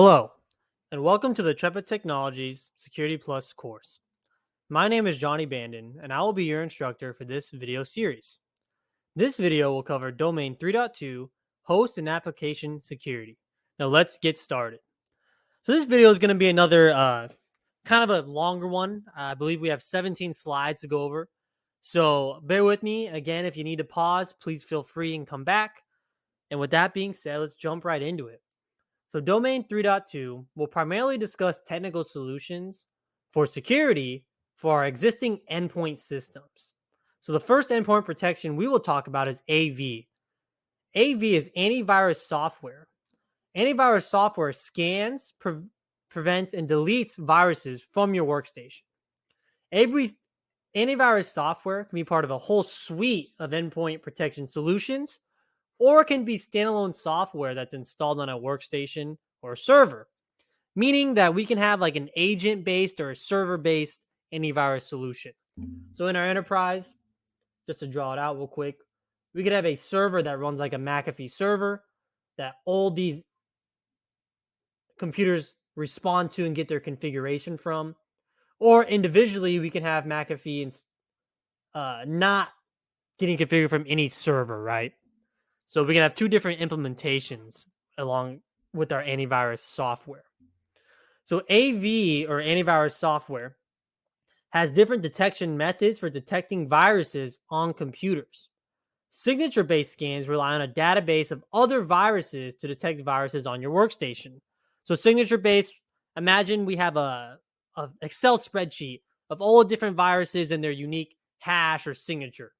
Hello, and welcome to the Trepid Technologies Security Plus course. My name is Johnny Bandon, and I will be your instructor for this video series. This video will cover Domain 3.2, Host and Application Security. Now let's get started. So this video is going to be another kind of a longer one. I believe we have 17 slides to go over. So bear with me. Again, if you need to pause, please feel free and come back. And with that being said, let's jump right into it. So Domain 3.2 will primarily discuss technical solutions for security for our existing endpoint systems. So the first endpoint protection we will talk about is AV. AV is antivirus software. Antivirus software scans, prevents, and deletes viruses from your workstation. Every antivirus software can be part of a whole suite of endpoint protection solutions, or it can be standalone software that's installed on a workstation or a server, meaning that we can have like an agent-based or a server-based antivirus solution. So in our enterprise, just to draw it out real quick, we could have a server that runs like a McAfee server that all these computers respond to and get their configuration from. Or individually, we can have McAfee not getting configured from any server, right? So we can have two different implementations along with our antivirus software. So AV, or antivirus software, has different detection methods for detecting viruses on computers. Signature-based scans rely on a database of other viruses to detect viruses on your workstation. So signature-based, imagine we have a Excel spreadsheet of all the different viruses and their unique hash or signature.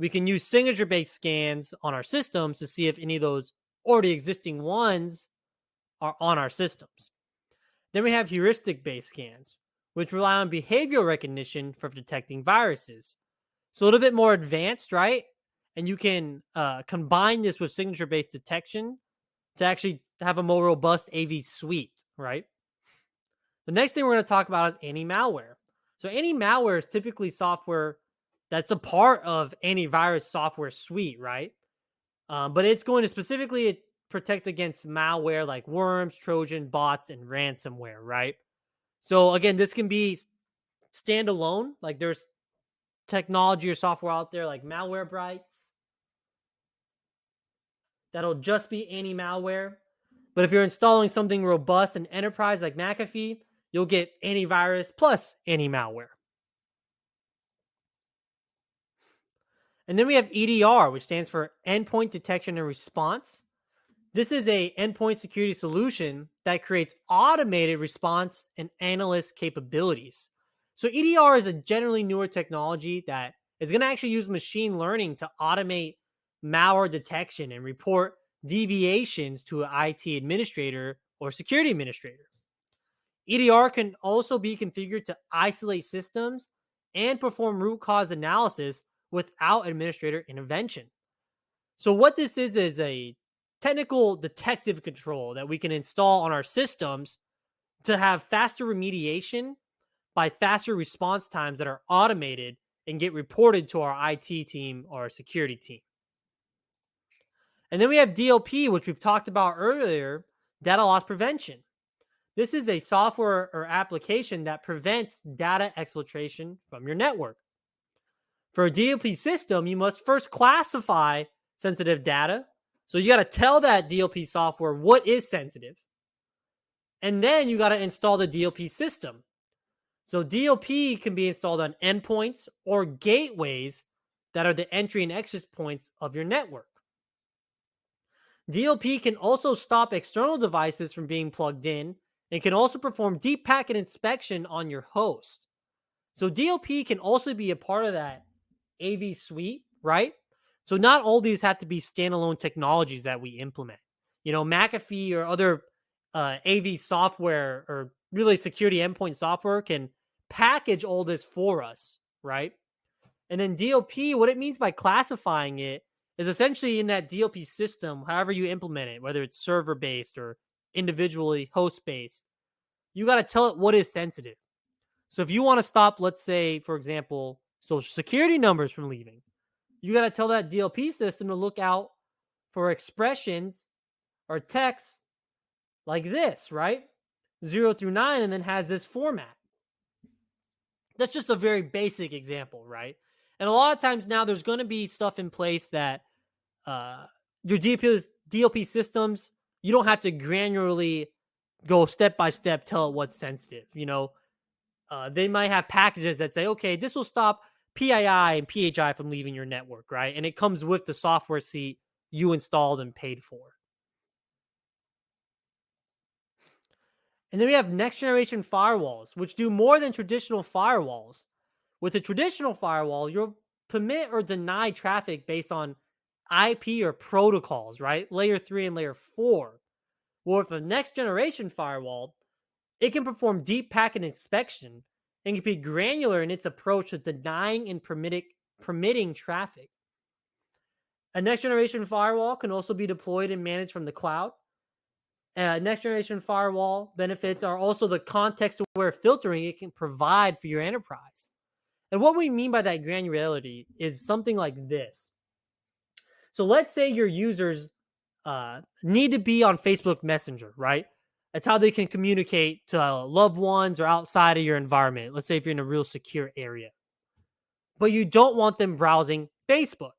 We can use signature-based scans on our systems to see if any of those already existing ones are on our systems. Then we have heuristic-based scans, which rely on behavioral recognition for detecting viruses. So a little bit more advanced, right? And you can combine this with signature-based detection to actually have a more robust AV suite, right? The next thing we're going to talk about is anti-malware. So anti-malware is typically software that's a part of antivirus software suite, right? But it's going to specifically protect against malware like worms, Trojan, bots, and ransomware, right? So again, this can be standalone. Like there's technology or software out there like Malwarebytes that'll just be anti-malware. But if you're installing something robust and enterprise like McAfee, you'll get antivirus plus anti-malware. And then we have EDR, which stands for Endpoint Detection and Response. This is a endpoint security solution that creates automated response and analyst capabilities. So EDR is a generally newer technology that is going to actually use machine learning to automate malware detection and report deviations to an IT administrator or security administrator. EDR can also be configured to isolate systems and perform root cause analysis without administrator intervention. So what this is a technical detective control that we can install on our systems to have faster remediation by faster response times that are automated and get reported to our IT team or our security team. And then we have DLP, which we've talked about earlier, data loss prevention. This is a software or application that prevents data exfiltration from your network. For a DLP system, you must first classify sensitive data. So you got to tell that DLP software what is sensitive. And then you got to install the DLP system. So DLP can be installed on endpoints or gateways that are the entry and exit points of your network. DLP can also stop external devices from being plugged in and can also perform deep packet inspection on your host. So DLP can also be a part of that AV suite, right? So not all these have to be standalone technologies that we implement. You know, McAfee or other AV software or really security endpoint software can package all this for us, right? And then DLP, what it means by classifying it is essentially in that DLP system, however you implement it, whether it's server-based or individually host-based, you got to tell it what is sensitive. So if you want to stop, let's say, for example, social security numbers from leaving, you got to tell that DLP system to look out for expressions or texts like this, right? 0 through 9, and then has this format. That's just a very basic example, right? And a lot of times now there's going to be stuff in place that your DLP systems, you don't have to granularly go step by step, tell it what's sensitive. They might have packages that say, okay, this will stop PII and PHI from leaving your network, right? And it comes with the software seat you installed and paid for. And then we have next generation firewalls, which do more than traditional firewalls. With a traditional firewall, you'll permit or deny traffic based on IP or protocols, right? Layer 3 and layer 4. Well, with a next generation firewall, it can perform deep packet inspection and can be granular in its approach to denying and permitting traffic. A next generation firewall can also be deployed and managed from the cloud. Next generation firewall benefits are also the context aware filtering it can provide for your enterprise. And what we mean by that granularity is something like this. So let's say your users need to be on Facebook Messenger, right? That's how they can communicate to loved ones or outside of your environment. Let's say if you're in a real secure area. But you don't want them browsing Facebook.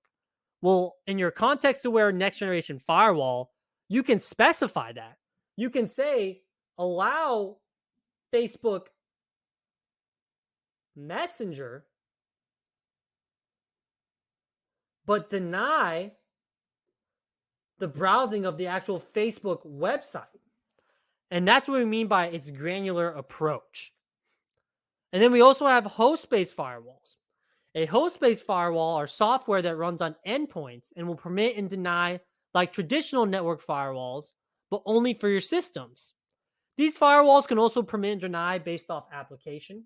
Well, in your context-aware next-generation firewall, you can specify that. You can say, allow Facebook Messenger, but deny the browsing of the actual Facebook website. And that's what we mean by its granular approach. And then we also have host-based firewalls. A host-based firewall are software that runs on endpoints and will permit and deny like traditional network firewalls, but only for your systems. These firewalls can also permit and deny based off application.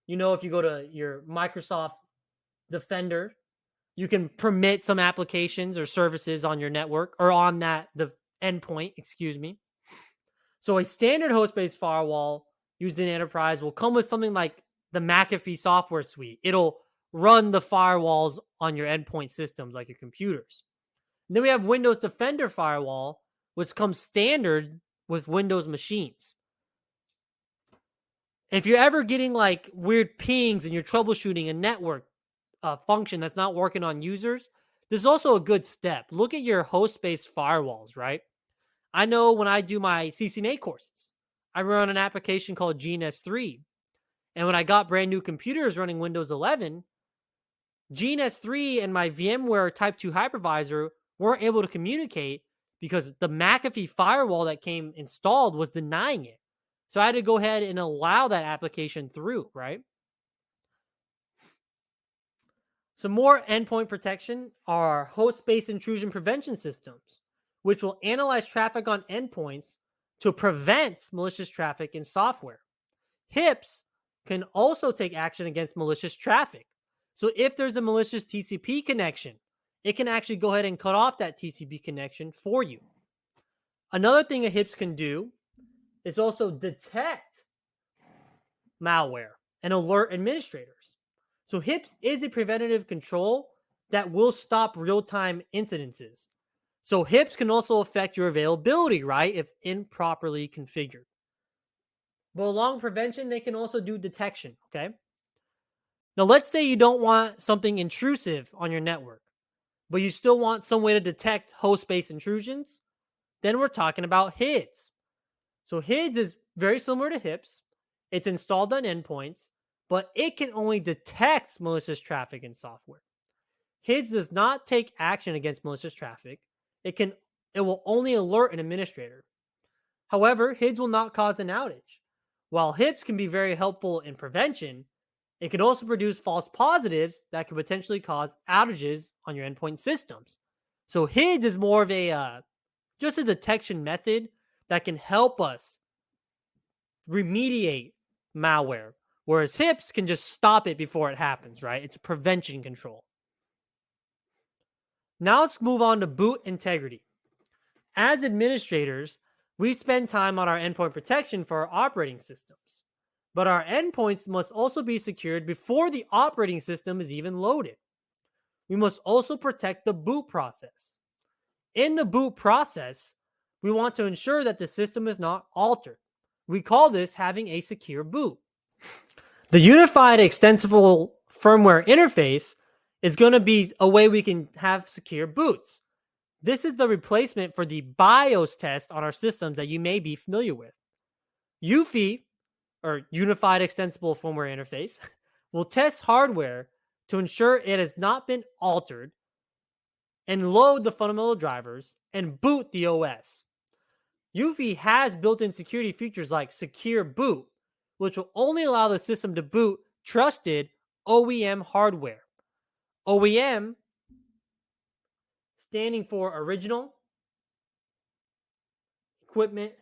If you go to your Microsoft Defender, you can permit some applications or services on your network or on the endpoint, So a standard host-based firewall used in enterprise will come with something like the McAfee software suite. It'll run the firewalls on your endpoint systems like your computers. And then we have Windows Defender Firewall, which comes standard with Windows machines. If you're ever getting like weird pings and you're troubleshooting a network function that's not working on users, this is also a good step. Look at your host-based firewalls, right? I know when I do my CCNA courses, I run an application called GNS3. And when I got brand new computers running Windows 11, GNS3 and my VMware Type 2 hypervisor weren't able to communicate because the McAfee firewall that came installed was denying it. So I had to go ahead and allow that application through, right? Some more endpoint protection are host-based intrusion prevention systems, which will analyze traffic on endpoints to prevent malicious traffic in software. HIPs can also take action against malicious traffic. So if there's a malicious TCP connection, it can actually go ahead and cut off that TCP connection for you. Another thing a HIPs can do is also detect malware and alert administrators. So HIPs is a preventative control that will stop real-time incidences. So HIPs can also affect your availability, right, if improperly configured. But along prevention, they can also do detection, okay? Now, let's say you don't want something intrusive on your network, but you still want some way to detect host-based intrusions. Then we're talking about HIDS. So HIDS is very similar to HIPs. It's installed on endpoints, but it can only detect malicious traffic in software. HIDS does not take action against malicious traffic. It will only alert an administrator. However, HIDS will not cause an outage. While HIPs can be very helpful in prevention, it can also produce false positives that could potentially cause outages on your endpoint systems. So HIDS is more of a just a detection method that can help us remediate malware, whereas HIPs can just stop it before it happens, right? It's a prevention control. Now let's move on to boot integrity. As administrators, we spend time on our endpoint protection for our operating systems. But our endpoints must also be secured before the operating system is even loaded. We must also protect the boot process. In the boot process, we want to ensure that the system is not altered. We call this having a secure boot. The unified extensible firmware interface is going to be a way we can have secure boots. This is the replacement for the BIOS test on our systems that you may be familiar with. UFI, or Unified Extensible Firmware Interface, will test hardware to ensure it has not been altered and load the fundamental drivers and boot the OS. UFI has built-in security features like Secure Boot, which will only allow the system to boot trusted OEM hardware. OEM standing for original equipment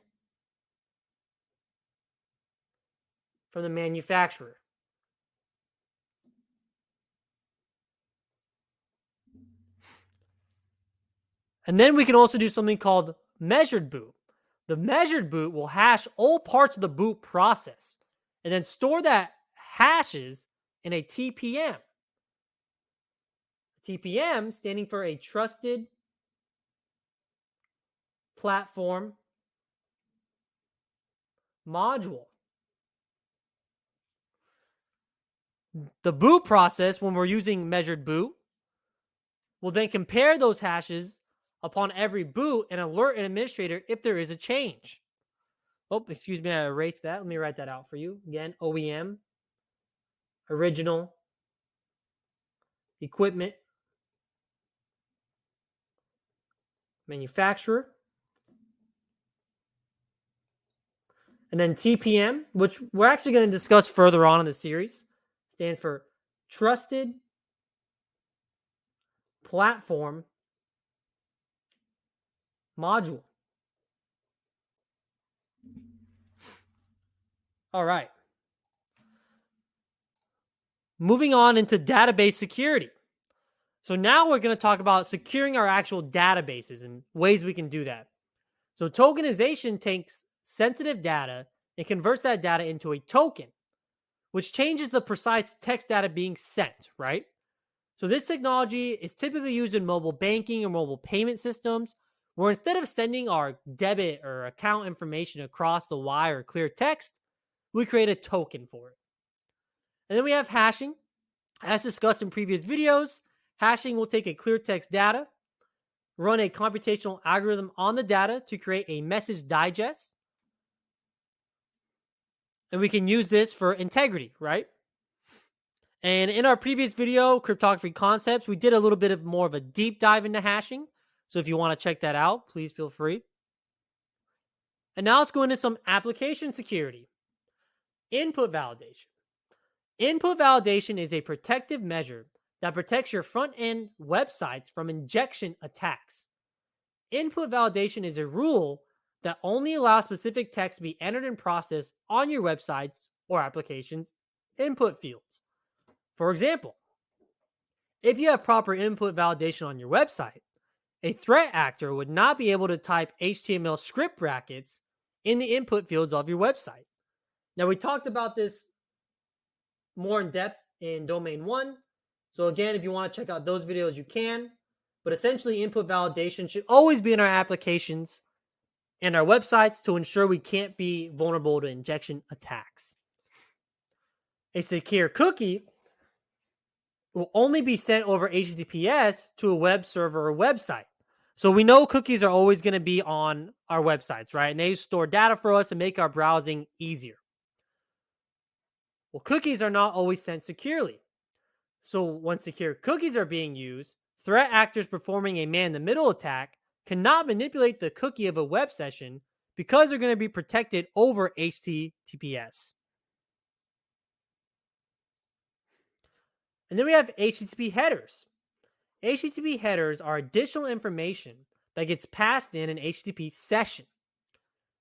from the manufacturer. And then we can also do something called measured boot. The measured boot will hash all parts of the boot process and then store that hashes in a TPM. TPM standing for a trusted platform module. The boot process, when we're using measured boot, will then compare those hashes upon every boot and alert an administrator if there is a change. Oh, excuse me, I erased that. Let me write that out for you. Again, OEM, original equipment, manufacturer. And then TPM, which we're actually going to discuss further on in the series, stands for Trusted Platform Module. All right. Moving on into database security. So now we're going to talk about securing our actual databases and ways we can do that. So tokenization takes sensitive data and converts that data into a token, which changes the precise text data being sent, right? So this technology is typically used in mobile banking or mobile payment systems, where instead of sending our debit or account information across the wire or clear text, we create a token for it. And then we have hashing. As discussed in previous videos, hashing will take a clear text data, run a computational algorithm on the data to create a message digest, and we can use this for integrity, right? And in our previous video, Cryptography Concepts, we did a little bit of more of a deep dive into hashing. So if you want to check that out, please feel free. And now let's go into some application security. Input validation. Input validation is a protective measure that protects your front-end websites from injection attacks. Input validation is a rule that only allows specific text to be entered and processed on your websites or applications' input fields. For example, if you have proper input validation on your website, a threat actor would not be able to type HTML script brackets in the input fields of your website. Now, we talked about this more in depth in Domain 1. So again, if you want to check out those videos, you can. But essentially, input validation should always be in our applications and our websites to ensure we can't be vulnerable to injection attacks. A secure cookie will only be sent over HTTPS to a web server or website. So we know cookies are always going to be on our websites, right? And they store data for us and make our browsing easier. Well, cookies are not always sent securely. So when secure cookies are being used, threat actors performing a man-in-the-middle attack cannot manipulate the cookie of a web session because they're going to be protected over HTTPS. And then we have HTTP headers. HTTP headers are additional information that gets passed in an HTTP session.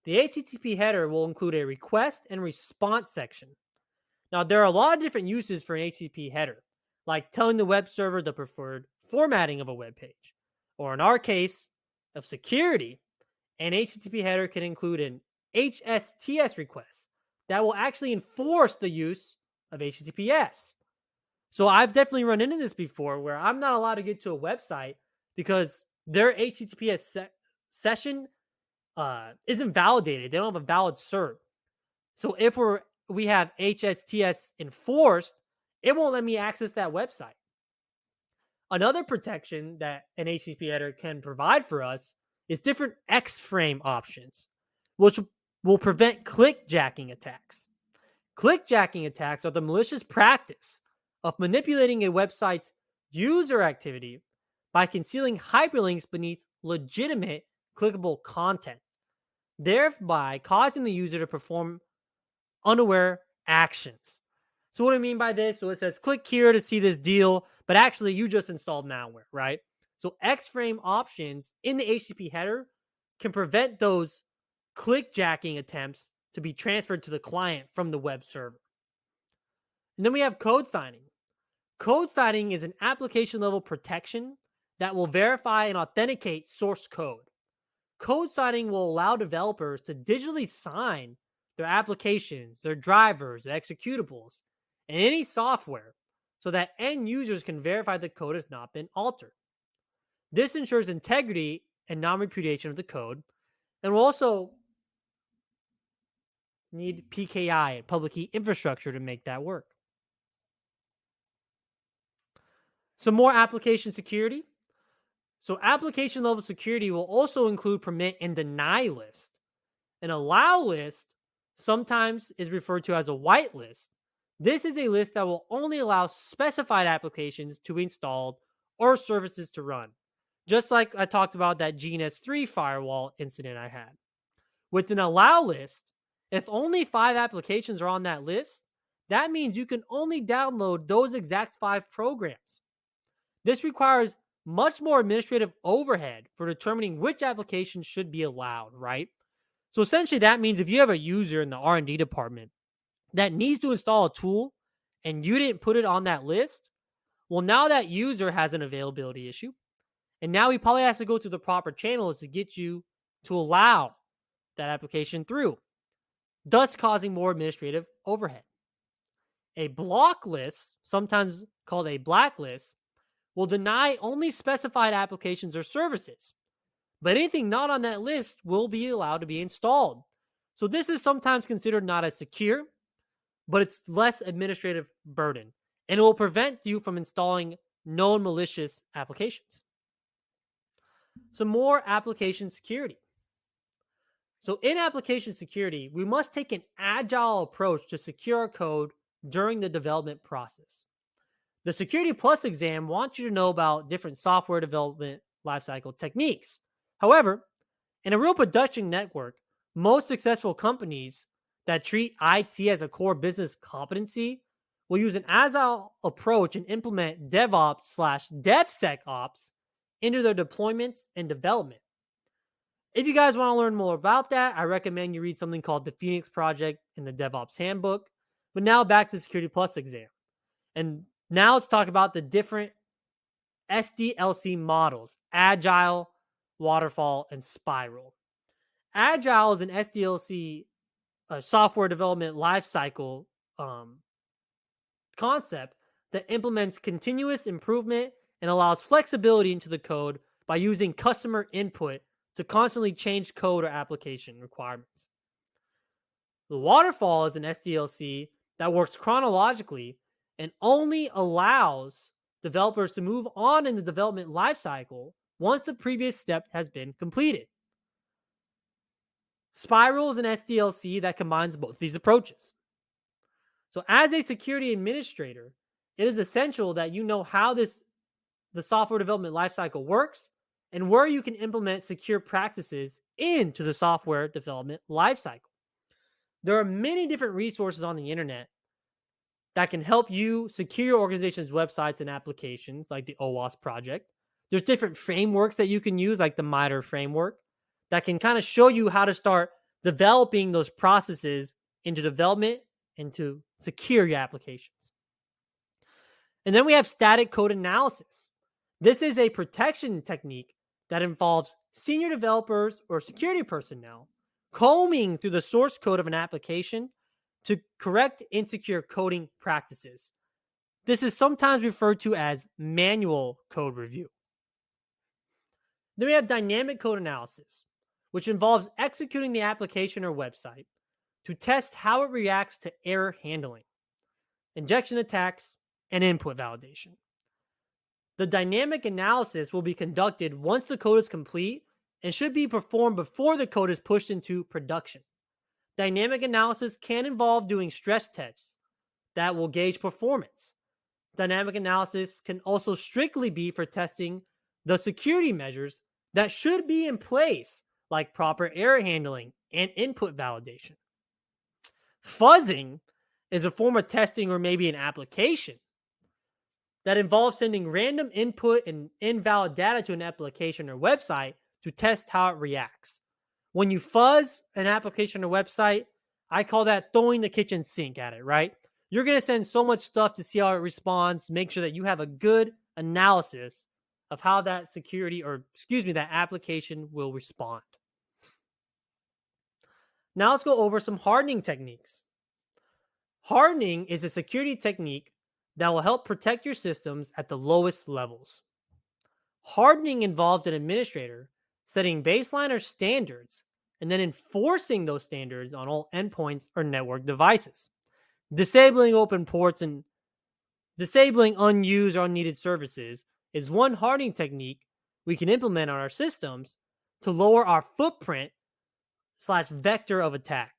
The HTTP header will include a request and response section. Now, there are a lot of different uses for an HTTP header, like telling the web server the preferred formatting of a web page. Or in our case of security, an HTTP header can include an HSTS request that will actually enforce the use of HTTPS. So I've definitely run into this before where I'm not allowed to get to a website because their HTTPS session isn't validated. They don't have a valid cert. So if we have HSTS enforced, it won't let me access that website. Another protection that an HTTP header can provide for us is different X-frame options, which will prevent clickjacking attacks. Clickjacking attacks are the malicious practice of manipulating a website's user activity by concealing hyperlinks beneath legitimate clickable content, thereby causing the user to perform unaware actions. So what do I mean by this? So it says click here to see this deal, but actually you just installed malware, right? So X-frame options in the HTTP header can prevent those clickjacking attempts to be transferred to the client from the web server. And then we have code signing. Code signing is an application level protection that will verify and authenticate source code. Code signing will allow developers to digitally sign their applications, their drivers, their executables, and any software so that end users can verify the code has not been altered. This ensures integrity and non-repudiation of the code, and will also need PKI, public key infrastructure, to make that work. Some more application security. So application level security will also include permit and deny list. An allow list sometimes is referred to as a whitelist. This is a list that will only allow specified applications to be installed or services to run, just like I talked about that GNS3 firewall incident I had. With an allow list, if only 5 applications are on that list, that means you can only download those exact 5 programs. This requires much more administrative overhead for determining which applications should be allowed, right? So essentially that means if you have a user in the R&D department that needs to install a tool and you didn't put it on that list, well, now that user has an availability issue. And now he probably has to go through the proper channels to get you to allow that application through, thus causing more administrative overhead. A block list, sometimes called a blacklist, will deny only specified applications or services, but anything not on that list will be allowed to be installed. So this is sometimes considered not as secure, but it's less administrative burden, and it will prevent you from installing known malicious applications. Some more application security. So in application security, we must take an agile approach to secure our code during the development process. The Security Plus exam wants you to know about different software development lifecycle techniques. However, in a real production network, most successful companies that treat IT as a core business competency will use an agile approach and implement DevOps/DevSecOps into their deployments and development. If you guys want to learn more about that, I recommend you read something called the Phoenix Project in the DevOps Handbook. But now back to the Security Plus exam. And now let's talk about the different SDLC models: Agile, Waterfall, and Spiral. Agile is an SDLC software development lifecycle concept that implements continuous improvement and allows flexibility into the code by using customer input to constantly change code or application requirements. The Waterfall is an SDLC that works chronologically and only allows developers to move on in the development lifecycle once the previous step has been completed. Spiral is an SDLC that combines both these approaches. So as a security administrator, it is essential that you know how the software development lifecycle works and where you can implement secure practices into the software development lifecycle. There are many different resources on the internet that can help you secure your organization's websites and applications, like the OWASP project. There's different frameworks that you can use, like the MITRE framework, that can kind of show you how to start developing those processes into development and to secure your applications. And then we have static code analysis. This is a protection technique that involves senior developers or security personnel combing through the source code of an application to correct insecure coding practices. This is sometimes referred to as manual code review. Then we have dynamic code analysis. which involves executing the application or website to test how it reacts to error handling, injection attacks, and input validation. The dynamic analysis will be conducted once the code is complete and should be performed before the code is pushed into production. Dynamic analysis can involve doing stress tests that will gauge performance. Dynamic analysis can also strictly be for testing the security measures that should be in place, like proper error handling and input validation. Fuzzing is a form of testing or maybe an application that involves sending random input and invalid data to an application or website to test how it reacts. When you fuzz an application or website, I call that throwing the kitchen sink at it, right? You're going to send so much stuff to see how it responds, to make sure that you have a good analysis of how that that application will respond. Now let's go over some hardening techniques. Hardening is a security technique that will help protect your systems at the lowest levels. Hardening involves an administrator setting baseline or standards and then enforcing those standards on all endpoints or network devices. Disabling open ports and disabling unused or unneeded services is one hardening technique we can implement on our systems to lower our footprint / vector of attack.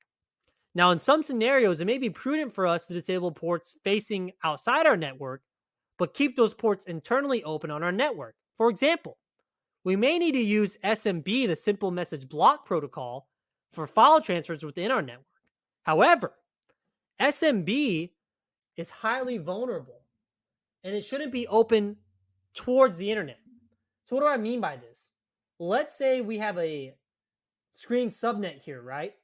Now, in some scenarios, it may be prudent for us to disable ports facing outside our network, but keep those ports internally open on our network. For example, we may need to use SMB, the Simple Message Block Protocol, for file transfers within our network. However, SMB is highly vulnerable, and it shouldn't be open towards the internet. So what do I mean by this? Let's say we have a screen subnet here, right?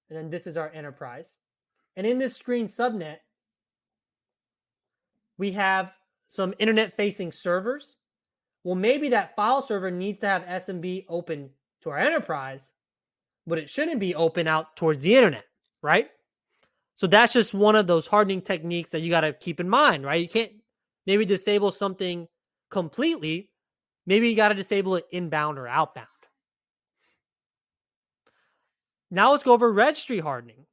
And then this is our enterprise. And in this screen subnet, we have some internet-facing servers. Well, maybe that file server needs to have SMB open to our enterprise, but it shouldn't be open out towards the internet, right? So that's just one of those hardening techniques that you got to keep in mind, right? You can't maybe disable something completely. Maybe you got to disable it inbound or outbound. Now let's go over registry hardening.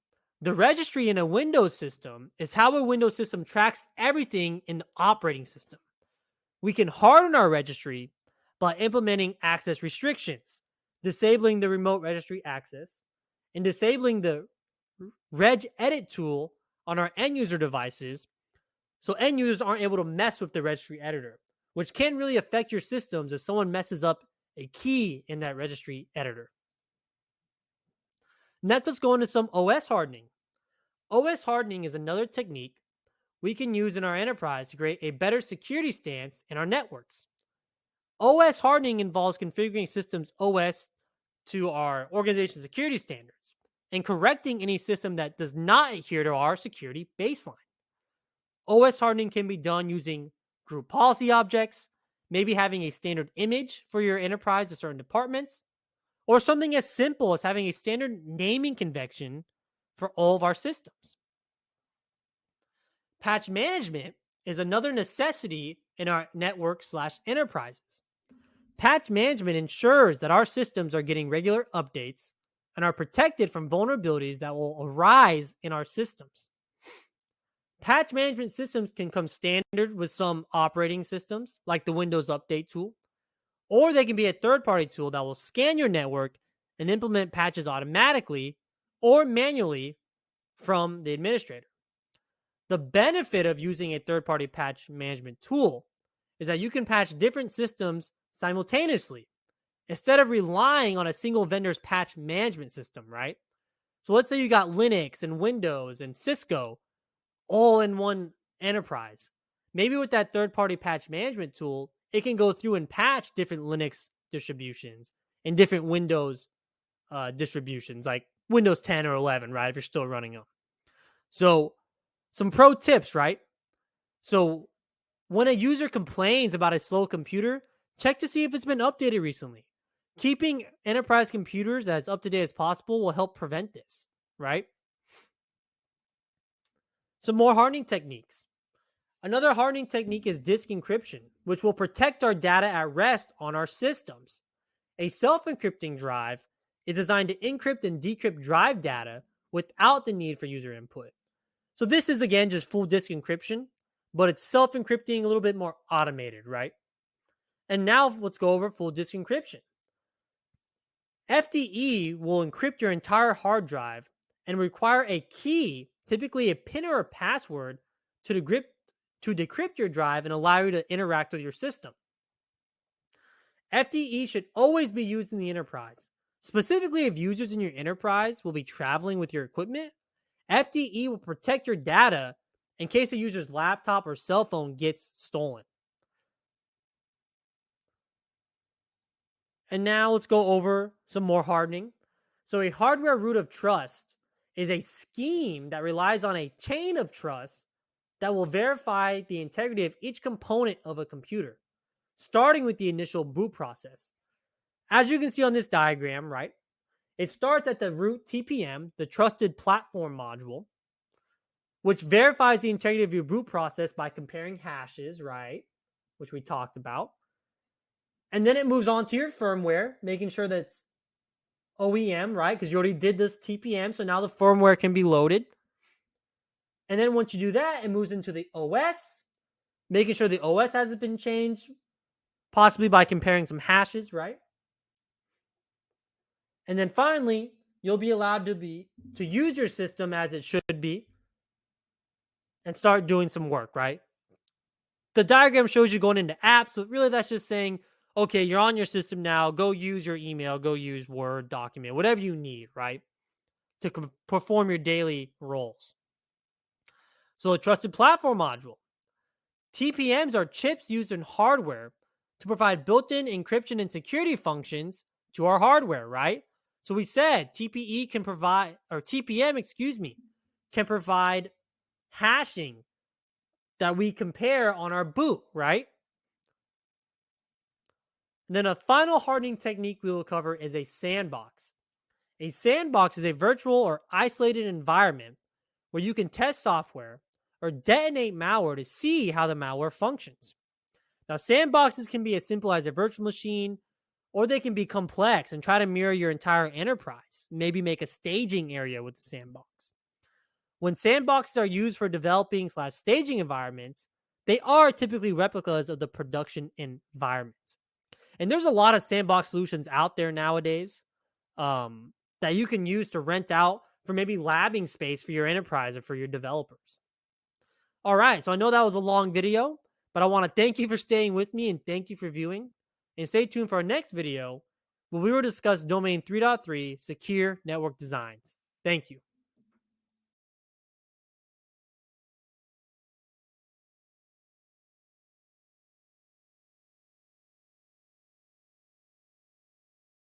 The registry in a Windows system is how a Windows system tracks everything in the operating system. We can harden our registry by implementing access restrictions, disabling the remote registry access, and disabling the regedit tool on our end user devices so end users aren't able to mess with the registry editor, which can really affect your systems if someone messes up a key in that registry editor. Next, let's go into some OS hardening. OS hardening is another technique we can use in our enterprise to create a better security stance in our networks. OS hardening involves configuring systems OS to our organization security standards and correcting any system that does not adhere to our security baseline. OS hardening can be done using group policy objects, maybe having a standard image for your enterprise or certain departments, or something as simple as having a standard naming convention for all of our systems. Patch management is another necessity in our network / enterprises. Patch management ensures that our systems are getting regular updates and are protected from vulnerabilities that will arise in our systems. Patch management systems can come standard with some operating systems, like the Windows Update tool, or they can be a third-party tool that will scan your network and implement patches automatically or manually from the administrator. The benefit of using a third-party patch management tool is that you can patch different systems simultaneously instead of relying on a single vendor's patch management system, right? So let's say you got Linux and Windows and Cisco all in one enterprise. Maybe with that third-party patch management tool, it can go through and patch different Linux distributions and different Windows distributions, like Windows 10 or 11, right, if you're still running them. So some pro tips, right? So when a user complains about a slow computer, check to see if it's been updated recently. Keeping enterprise computers as up-to-date as possible will help prevent this, right? Some more hardening techniques. Another hardening technique is disk encryption, which will protect our data at rest on our systems. A self-encrypting drive is designed to encrypt and decrypt drive data without the need for user input. So this is, again, just full disk encryption, but it's self-encrypting, a little bit more automated, right? And now let's go over full disk encryption. FDE will encrypt your entire hard drive and require a key, typically a PIN or a password, to decrypt your drive and allow you to interact with your system. FDE should always be used in the enterprise. Specifically, if users in your enterprise will be traveling with your equipment, FDE will protect your data in case a user's laptop or cell phone gets stolen. And now let's go over some more hardening. So a hardware root of trust is a scheme that relies on a chain of trust that will verify the integrity of each component of a computer, starting with the initial boot process. As you can see on this diagram, right, it starts at the root TPM, the Trusted Platform Module, which verifies the integrity of your boot process by comparing hashes, right, which we talked about. And then it moves on to your firmware, making sure that it's OEM, right, because you already did this TPM, so now the firmware can be loaded. And then once you do that, it moves into the OS, making sure the OS hasn't been changed, possibly by comparing some hashes, right? And then finally, you'll be allowed to use your system as it should be and start doing some work, right? The diagram shows you going into apps, but really that's just saying, okay, you're on your system now, go use your email, go use Word document, whatever you need, right, to perform your daily roles. So the Trusted Platform Module. TPMs are chips used in hardware to provide built-in encryption and security functions to our hardware, right? So we said TPM, can provide hashing that we compare on our boot, right? And then a final hardening technique we will cover is a sandbox. A sandbox is a virtual or isolated environment where you can test software or detonate malware to see how the malware functions. Now, sandboxes can be as simple as a virtual machine, or they can be complex and try to mirror your entire enterprise. Maybe make a staging area with the sandbox. When sandboxes are used for developing / staging environments, they are typically replicas of the production environment. And there's a lot of sandbox solutions out there nowadays that you can use to rent out for maybe labbing space for your enterprise or for your developers. All right, so I know that was a long video, but I want to thank you for staying with me and thank you for viewing. And stay tuned for our next video where we will discuss Domain 3.3 Secure Network Designs. Thank you.